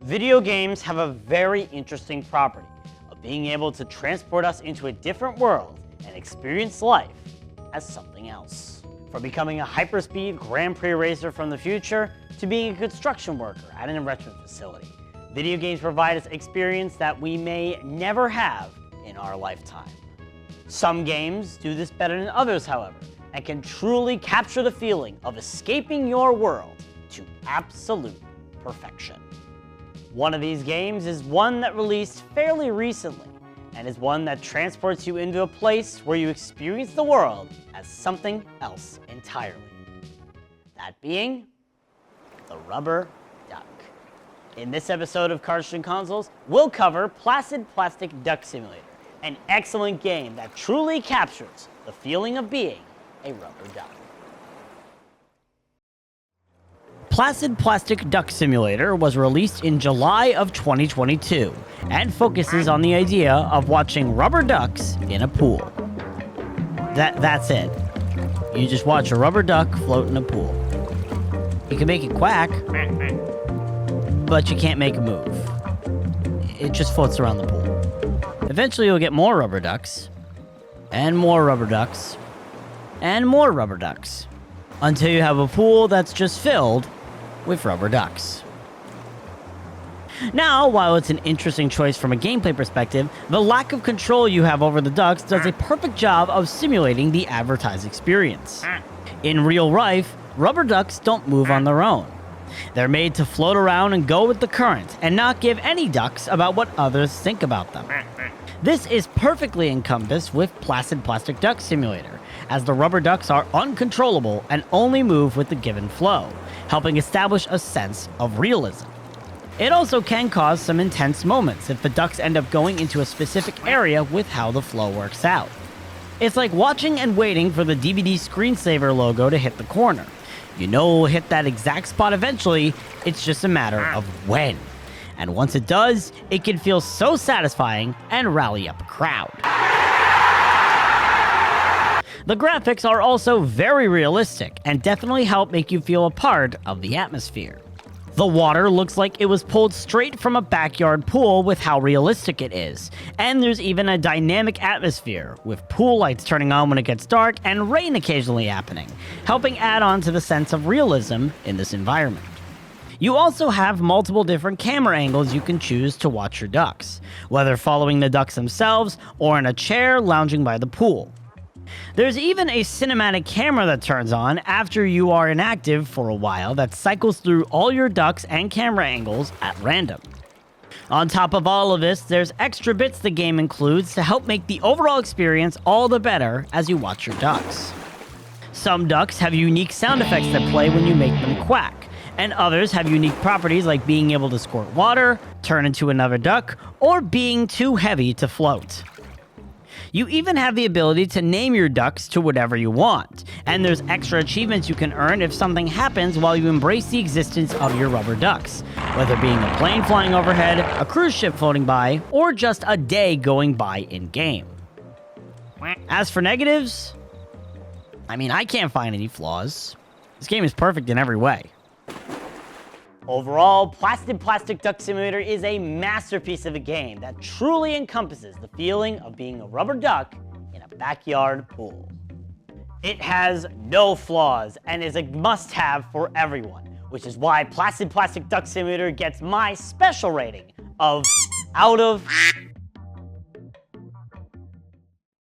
Video games have a very interesting property of being able to transport us into a different world and experience life as something else. From becoming a hyperspeed Grand Prix racer from the future to being a construction worker at an enrichment facility, video games provide us experience that we may never have in our lifetime. Some games do this better than others, however, and can truly capture the feeling of escaping your world to absolute perfection. One of these games is one that released fairly recently, and is one that transports you into a place where you experience the world as something else entirely. That being the rubber duck. In this episode of Cartridges and Consoles, we'll cover Placid Plastic Duck Simulator, an excellent game that truly captures the feeling of being a rubber duck. Placid Plastic Duck Simulator was released in July of 2022 and focuses on the idea of watching rubber ducks in a pool. That's it. You just watch a rubber duck float in a pool. You can make it quack, but you can't make it move. It just floats around the pool. Eventually you'll get more rubber ducks, and more rubber ducks, and more rubber ducks, until you have a pool that's just filled with rubber ducks. Now, while it's an interesting choice from a gameplay perspective, the lack of control you have over the ducks does a perfect job of simulating the advertised experience. In real life, rubber ducks don't move on their own. They're made to float around and go with the current, and not give any ducks about what others think about them. This is perfectly encompassed with Placid Plastic Duck Simulator, as the rubber ducks are uncontrollable and only move with the given flow, helping establish a sense of realism. It also can cause some intense moments if the ducks end up going into a specific area with how the flow works out. It's like watching and waiting for the DVD screensaver logo to hit the corner. You know it will hit that exact spot eventually, it's just a matter of when. And once it does, it can feel so satisfying and rally up a crowd. The graphics are also very realistic and definitely help make you feel a part of the atmosphere. The water looks like it was pulled straight from a backyard pool with how realistic it is, and there's even a dynamic atmosphere, with pool lights turning on when it gets dark and rain occasionally happening, helping add on to the sense of realism in this environment. You also have multiple different camera angles you can choose to watch your ducks, whether following the ducks themselves or in a chair lounging by the pool. There's even a cinematic camera that turns on after you are inactive for a while that cycles through all your ducks and camera angles at random. On top of all of this, there's extra bits the game includes to help make the overall experience all the better as you watch your ducks. Some ducks have unique sound effects that play when you make them quack, and others have unique properties like being able to squirt water, turn into another duck, or being too heavy to float. You even have the ability to name your ducks to whatever you want, and there's extra achievements you can earn if something happens while you embrace the existence of your rubber ducks, whether being a plane flying overhead, a cruise ship floating by, or just a day going by in-game. As for negatives, I can't find any flaws. This game is perfect in every way. Overall, Placid Plastic Duck Simulator is a masterpiece of a game that truly encompasses the feeling of being a rubber duck in a backyard pool. It has no flaws and is a must-have for everyone, which is why Placid Plastic Duck Simulator gets my special rating of out of